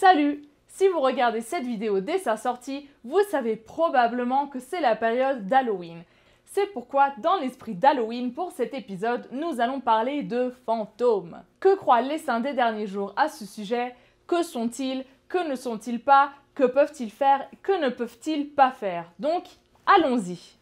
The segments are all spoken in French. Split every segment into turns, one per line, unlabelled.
Salut! Si vous regardez cette vidéo dès sa sortie, vous savez probablement que c'est la période d'Halloween. C'est pourquoi, dans l'esprit d'Halloween, pour cet épisode, nous allons parler de fantômes. Que croient les saints des derniers jours à ce sujet? Que sont-ils? Que ne sont-ils pas? Que peuvent-ils faire? Que ne peuvent-ils pas faire? Donc, allons-y!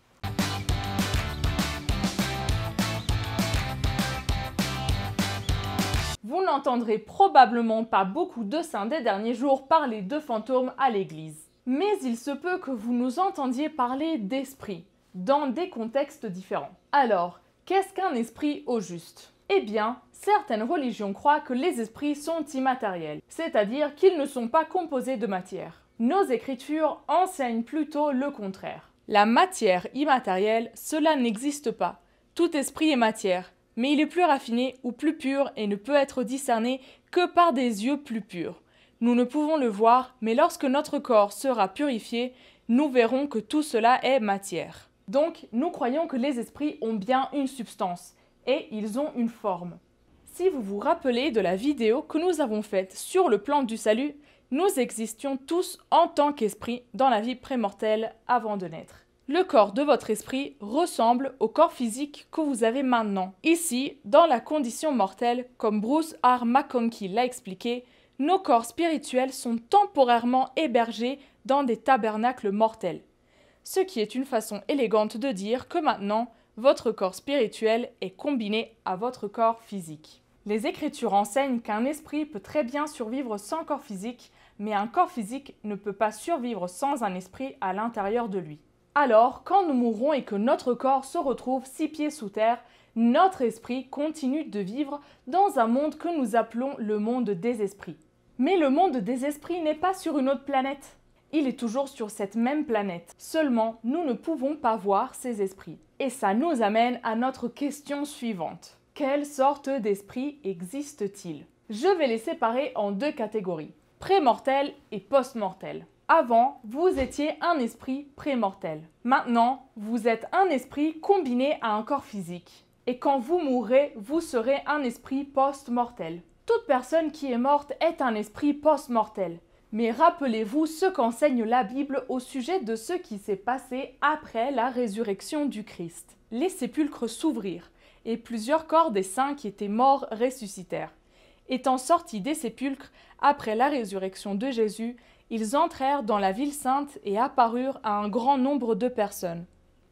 Vous n'entendrez probablement pas beaucoup de saints des derniers jours parler de fantômes à l'église. Mais il se peut que vous nous entendiez parler d'esprits, dans des contextes différents. Alors, qu'est-ce qu'un esprit au juste? Eh bien, certaines religions croient que les esprits sont immatériels, c'est-à-dire qu'ils ne sont pas composés de matière. Nos écritures enseignent plutôt le contraire. La matière immatérielle, cela n'existe pas. Tout esprit est matière. Mais il est plus raffiné ou plus pur et ne peut être discerné que par des yeux plus purs. Nous ne pouvons le voir, mais lorsque notre corps sera purifié, nous verrons que tout cela est matière. Donc, nous croyons que les esprits ont bien une substance, et ils ont une forme. Si vous vous rappelez de la vidéo que nous avons faite sur le plan du salut, nous existions tous en tant qu'esprits dans la vie prémortelle avant de naître. Le corps de votre esprit ressemble au corps physique que vous avez maintenant. Ici, dans la condition mortelle, comme Bruce R. McConkie l'a expliqué, nos corps spirituels sont temporairement hébergés dans des tabernacles mortels. Ce qui est une façon élégante de dire que maintenant, votre corps spirituel est combiné à votre corps physique. Les Écritures enseignent qu'un esprit peut très bien survivre sans corps physique, mais un corps physique ne peut pas survivre sans un esprit à l'intérieur de lui. Alors, quand nous mourrons et que notre corps se retrouve 6 pieds sous terre, notre esprit continue de vivre dans un monde que nous appelons le monde des esprits. Mais le monde des esprits n'est pas sur une autre planète. Il est toujours sur cette même planète. Seulement, nous ne pouvons pas voir ces esprits. Et ça nous amène à notre question suivante. Quelle sorte d'esprit existe-t-il? Je vais les séparer en deux catégories, pré-mortel et post-mortel. Avant, vous étiez un esprit prémortel. Maintenant, vous êtes un esprit combiné à un corps physique. Et quand vous mourrez, vous serez un esprit post-mortel. Toute personne qui est morte est un esprit post-mortel. Mais rappelez-vous ce qu'enseigne la Bible au sujet de ce qui s'est passé après la résurrection du Christ. Les sépulcres s'ouvrirent, et plusieurs corps des saints qui étaient morts ressuscitèrent. Étant sortis des sépulcres après la résurrection de Jésus, ils entrèrent dans la ville sainte et apparurent à un grand nombre de personnes.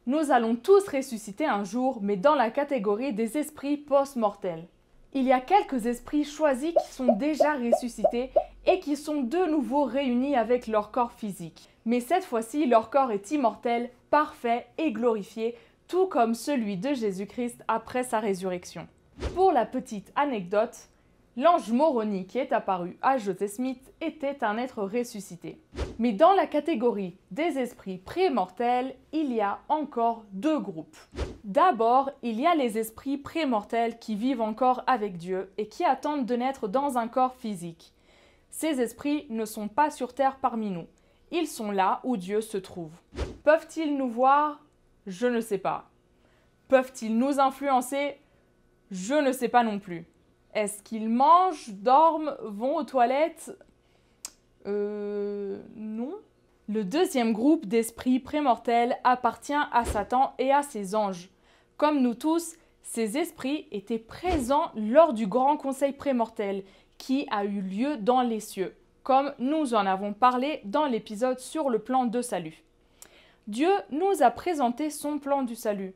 Nous allons tous ressusciter un jour, mais dans la catégorie des esprits post-mortels. Il y a quelques esprits choisis qui sont déjà ressuscités et qui sont de nouveau réunis avec leur corps physique. Mais cette fois-ci, leur corps est immortel, parfait et glorifié, tout comme celui de Jésus-Christ après sa résurrection. Pour la petite anecdote, l'ange Moroni qui est apparu à Joseph Smith était un être ressuscité. Mais dans la catégorie des esprits pré-mortels, il y a encore deux groupes. D'abord, il y a les esprits pré-mortels qui vivent encore avec Dieu et qui attendent de naître dans un corps physique. Ces esprits ne sont pas sur terre parmi nous. Ils sont là où Dieu se trouve. Peuvent-ils nous voir? Je ne sais pas. Peuvent-ils nous influencer? Je ne sais pas non plus. Est-ce qu'ils mangent, dorment, vont aux toilettes? Non. Le deuxième groupe d'esprits prémortels appartient à Satan et à ses anges. Comme nous tous, ces esprits étaient présents lors du grand conseil prémortel qui a eu lieu dans les cieux, comme nous en avons parlé dans l'épisode sur le plan de salut. Dieu nous a présenté son plan du salut.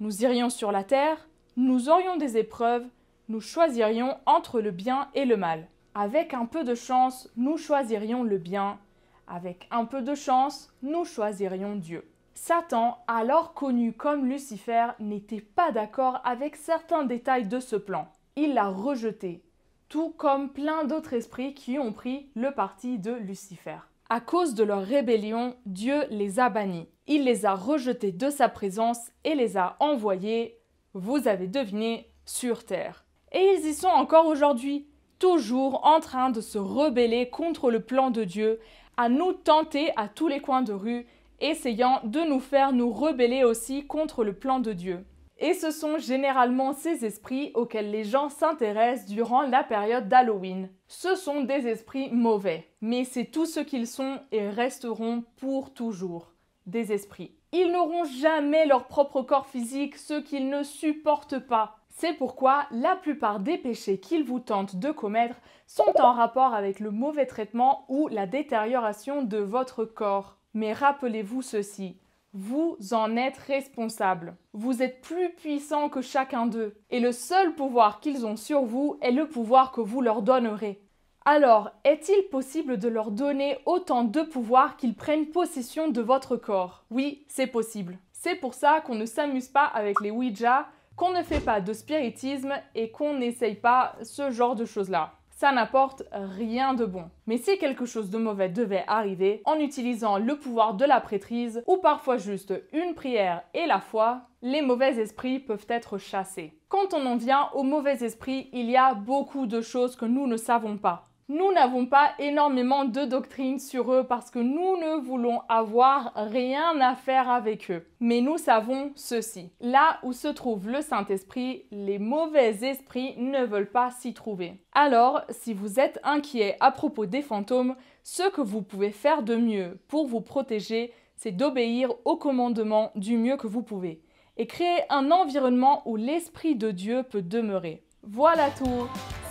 Nous irions sur la terre, nous aurions des épreuves, nous choisirions entre le bien et le mal. Avec un peu de chance, nous choisirions le bien. Avec un peu de chance, nous choisirions Dieu. Satan, alors connu comme Lucifer, n'était pas d'accord avec certains détails de ce plan. Il l'a rejeté, tout comme plein d'autres esprits qui ont pris le parti de Lucifer. À cause de leur rébellion, Dieu les a bannis. Il les a rejetés de sa présence et les a envoyés, vous avez deviné, sur terre. Et ils y sont encore aujourd'hui, toujours en train de se rebeller contre le plan de Dieu, à nous tenter à tous les coins de rue, essayant de nous faire nous rebeller aussi contre le plan de Dieu. Et ce sont généralement ces esprits auxquels les gens s'intéressent durant la période d'Halloween. Ce sont des esprits mauvais, mais c'est tout ce qu'ils sont et resteront pour toujours. Des esprits. Ils n'auront jamais leur propre corps physique, ce qu'ils ne supportent pas. C'est pourquoi la plupart des péchés qu'ils vous tentent de commettre sont en rapport avec le mauvais traitement ou la détérioration de votre corps. Mais rappelez-vous ceci, vous en êtes responsable. Vous êtes plus puissant que chacun d'eux. Et le seul pouvoir qu'ils ont sur vous est le pouvoir que vous leur donnerez. Alors, est-il possible de leur donner autant de pouvoir qu'ils prennent possession de votre corps? Oui, c'est possible. C'est pour ça qu'on ne s'amuse pas avec les Ouija, qu'on ne fait pas de spiritisme et qu'on n'essaye pas ce genre de choses-là. Ça n'apporte rien de bon. Mais si quelque chose de mauvais devait arriver, en utilisant le pouvoir de la prêtrise ou parfois juste une prière et la foi, les mauvais esprits peuvent être chassés. Quand on en vient aux mauvais esprits, il y a beaucoup de choses que nous ne savons pas. Nous n'avons pas énormément de doctrines sur eux parce que nous ne voulons avoir rien à faire avec eux. Mais nous savons ceci. Là où se trouve le Saint-Esprit, les mauvais esprits ne veulent pas s'y trouver. Alors, si vous êtes inquiet à propos des fantômes, ce que vous pouvez faire de mieux pour vous protéger, c'est d'obéir aux commandements du mieux que vous pouvez et créer un environnement où l'Esprit de Dieu peut demeurer. Voilà tout.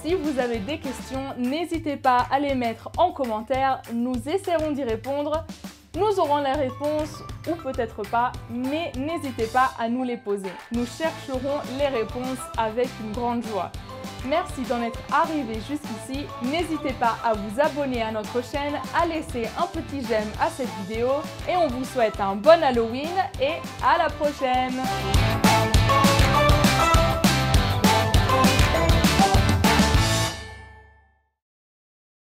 Si vous avez des questions, n'hésitez pas à les mettre en commentaire, nous essaierons d'y répondre. Nous aurons les réponses ou peut-être pas, mais n'hésitez pas à nous les poser. Nous chercherons les réponses avec une grande joie. Merci d'en être arrivé jusqu'ici. N'hésitez pas à vous abonner à notre chaîne, à laisser un petit j'aime à cette vidéo et on vous souhaite un bon Halloween et à la prochaine!